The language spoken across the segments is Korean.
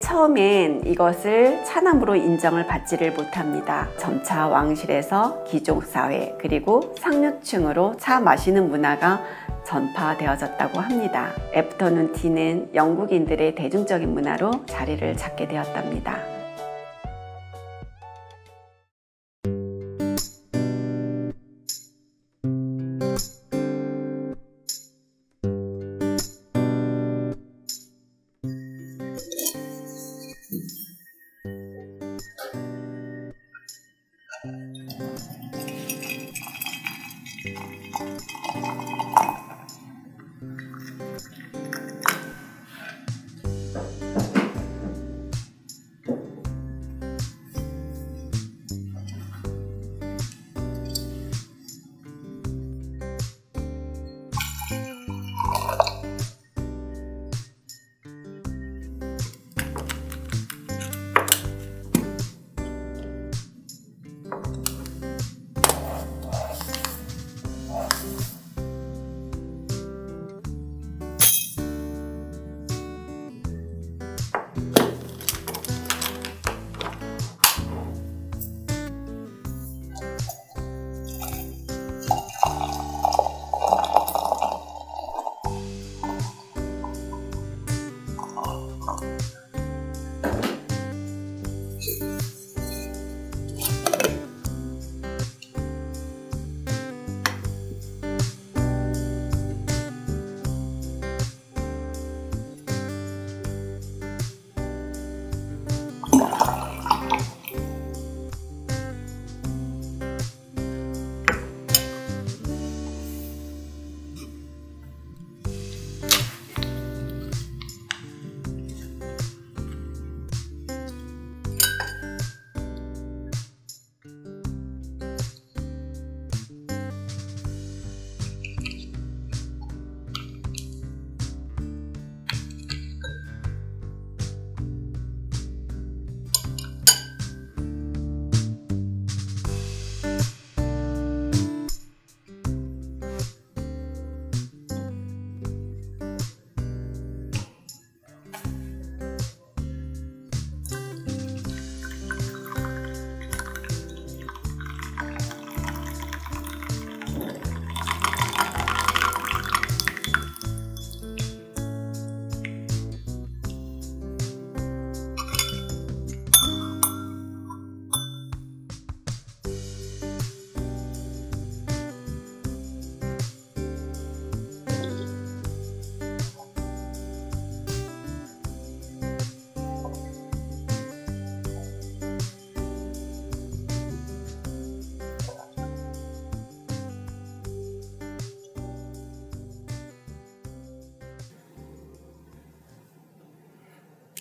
처음엔 이것을 차남으로 인정을 받지를 못합니다. 점차 왕실에서 귀족사회 그리고 상류층으로 차 마시는 문화가 전파되어졌다고 합니다. 애프터눈 티는 영국인들의 대중적인 문화로 자리를 잡게 되었답니다.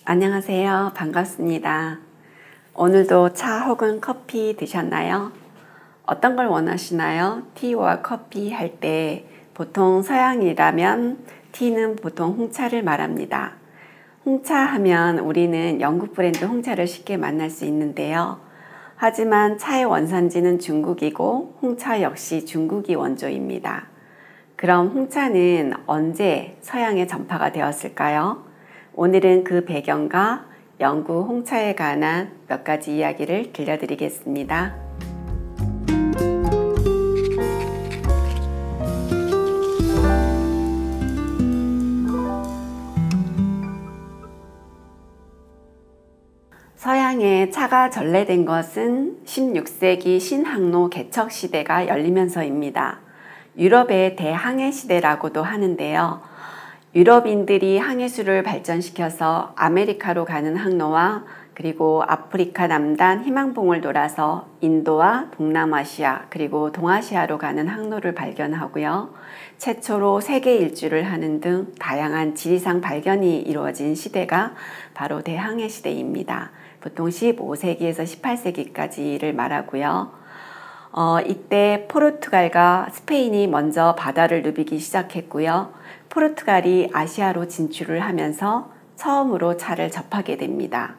안녕하세요. 반갑습니다. 오늘도 차 혹은 커피 드셨나요? 어떤 걸 원하시나요? 티와 커피 할 때 보통 서양이라면 티는 보통 홍차를 말합니다. 홍차 하면 우리는 영국 브랜드 홍차를 쉽게 만날 수 있는데요. 하지만 차의 원산지는 중국이고 홍차 역시 중국이 원조입니다. 그럼 홍차는 언제 서양에 전파가 되었을까요? 오늘은 그 배경과 영국 홍차에 관한 몇 가지 이야기를 들려드리겠습니다. 서양에 차가 전래된 것은 16세기 신항로 개척 시대가 열리면서입니다. 유럽의 대항해 시대라고도 하는데요. 유럽인들이 항해수를 발전시켜서 아메리카로 가는 항로와 그리고 아프리카 남단 희망봉을 돌아서 인도와 동남아시아 그리고 동아시아로 가는 항로를 발견하고요. 최초로 세계 일주를 하는 등 다양한 지리상 발견이 이루어진 시대가 바로 대항해 시대입니다. 보통 15세기에서 18세기까지를 말하고요. 이때 포르투갈과 스페인이 먼저 바다를 누비기 시작했고요. 포르투갈이 아시아로 진출을 하면서 처음으로 차를 접하게 됩니다.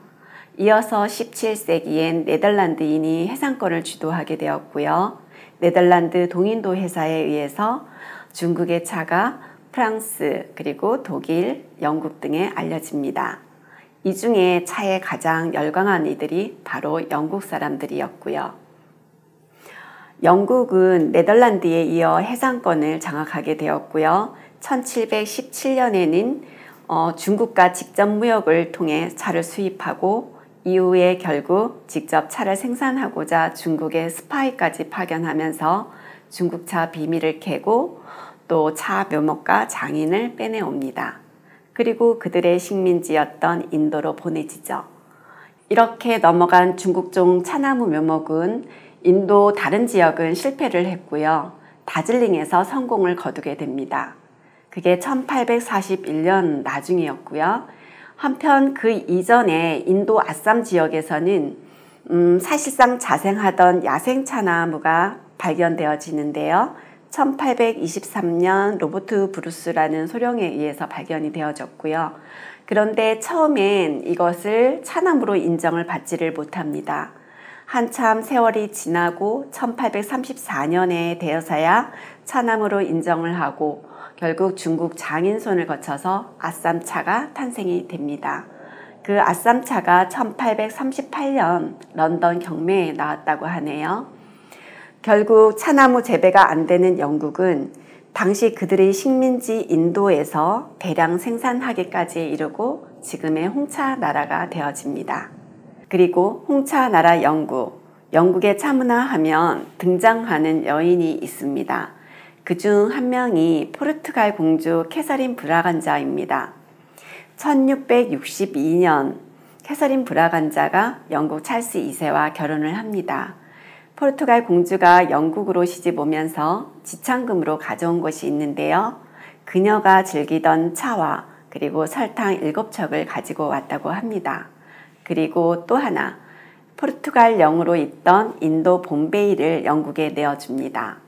이어서 17세기엔 네덜란드인이 해상권을 주도하게 되었고요. 네덜란드 동인도 회사에 의해서 중국의 차가 프랑스 그리고 독일, 영국 등에 알려집니다. 이 중에 차에 가장 열광한 이들이 바로 영국 사람들이었고요. 영국은 네덜란드에 이어 해상권을 장악하게 되었고요. 1717년에는 중국과 직접 무역을 통해 차를 수입하고 이후에 결국 직접 차를 생산하고자 중국에 스파이까지 파견하면서 중국차 비밀을 캐고 또 차 묘목과 장인을 빼내옵니다. 그리고 그들의 식민지였던 인도로 보내지죠. 이렇게 넘어간 중국종 차나무 묘목은 인도 다른 지역은 실패를 했고요. 다즐링에서 성공을 거두게 됩니다. 그게 1841년 나중이었고요. 한편 그 이전에 인도 아쌈 지역에서는 사실상 자생하던 야생 차나무가 발견되어지는데요. 1823년 로버트 브루스라는 소령에 의해서 발견이 되어졌고요. 그런데 처음엔 이것을 차나무로 인정을 받지를 못합니다. 한참 세월이 지나고 1834년에 되어서야 차나무로 인정을 하고 결국 중국 장인손을 거쳐서 아쌈차가 탄생이 됩니다. 그 아쌈차가 1838년 런던 경매에 나왔다고 하네요. 결국 차나무 재배가 안 되는 영국은 당시 그들의 식민지 인도에서 대량 생산하기까지 이르고 지금의 홍차 나라가 되어집니다. 그리고 홍차 나라 영국, 영국의 차문화 하면 등장하는 여인이 있습니다. 그중 한 명이 포르투갈 공주 캐서린 브라간자입니다. 1662년 캐서린 브라간자가 영국 찰스 2세와 결혼을 합니다. 포르투갈 공주가 영국으로 시집 오면서 지참금으로 가져온 것이 있는데요. 그녀가 즐기던 차와 그리고 설탕 7척을 가지고 왔다고 합니다. 그리고 또 하나, 포르투갈 영으로 있던 인도 봄베이를 영국에 내어줍니다.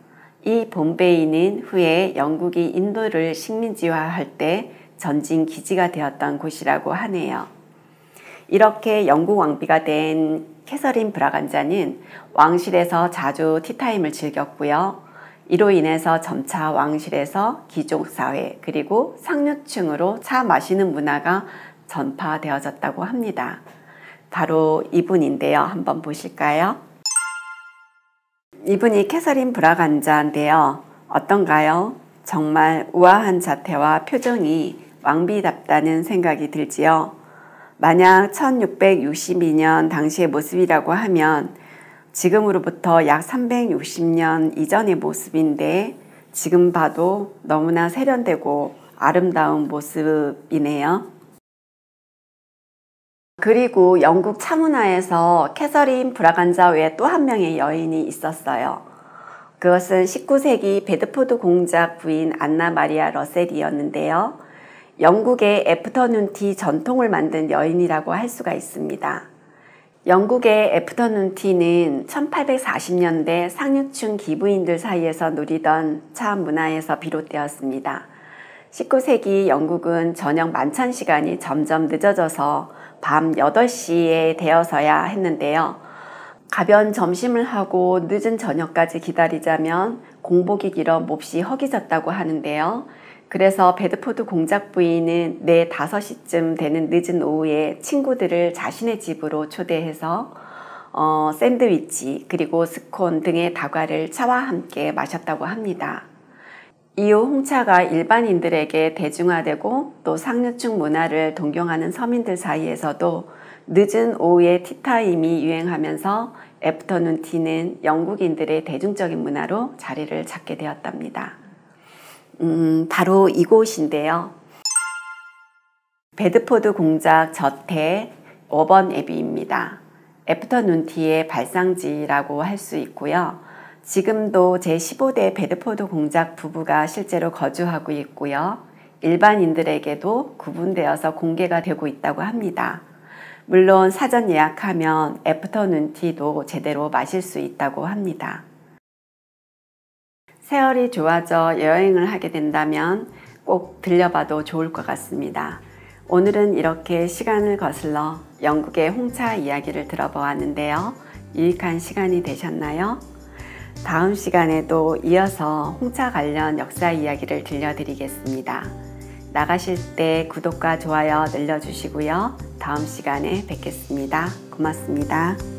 이 봄베이는 후에 영국이 인도를 식민지화할 때 전진 기지가 되었던 곳이라고 하네요. 이렇게 영국 왕비가 된 캐서린 브라간자는 왕실에서 자주 티타임을 즐겼고요. 이로 인해서 점차 왕실에서 귀족사회 그리고 상류층으로 차 마시는 문화가 전파되어졌다고 합니다. 바로 이분인데요. 한번 보실까요? 이분이 캐서린 브라간자인데요. 어떤가요? 정말 우아한 자태와 표정이 왕비답다는 생각이 들지요. 만약 1662년 당시의 모습이라고 하면 지금으로부터 약 360년 이전의 모습인데 지금 봐도 너무나 세련되고 아름다운 모습이네요. 그리고 영국 차문화에서 캐서린 브라간자 외에 또 한 명의 여인이 있었어요. 그것은 19세기 베드포드 공작 부인 안나 마리아 러셀이었는데요. 영국의 애프터눈 티 전통을 만든 여인이라고 할 수가 있습니다. 영국의 애프터눈 티는 1840년대 상류층 기부인들 사이에서 누리던 차 문화에서 비롯되었습니다. 19세기 영국은 저녁 만찬 시간이 점점 늦어져서 밤 8시에 되어서야 했는데요. 가벼운 점심을 하고 늦은 저녁까지 기다리자면 공복이 길어 몹시 허기졌다고 하는데요. 그래서 베드포드 공작 부인은 4, 5시쯤 되는 늦은 오후에 친구들을 자신의 집으로 초대해서 샌드위치 그리고 스콘 등의 다과를 차와 함께 마셨다고 합니다. 이후 홍차가 일반인들에게 대중화되고 또 상류층 문화를 동경하는 서민들 사이에서도 늦은 오후의 티타임이 유행하면서 애프터눈 티는 영국인들의 대중적인 문화로 자리를 잡게 되었답니다. 바로 이곳인데요. 베드포드 공작 저택 워번 애비입니다. 애프터눈 티의 발상지라고 할 수 있고요. 지금도 제15대 베드포드 공작 부부가 실제로 거주하고 있고요. 일반인들에게도 구분되어서 공개가 되고 있다고 합니다. 물론 사전 예약하면 애프터눈 티도 제대로 마실 수 있다고 합니다. 세월이 좋아져 여행을 하게 된다면 꼭 들려봐도 좋을 것 같습니다. 오늘은 이렇게 시간을 거슬러 영국의 홍차 이야기를 들어보았는데요. 유익한 시간이 되셨나요? 다음 시간에도 이어서 홍차 관련 역사 이야기를 들려드리겠습니다. 나가실 때 구독과 좋아요 눌러주시고요. 다음 시간에 뵙겠습니다. 고맙습니다.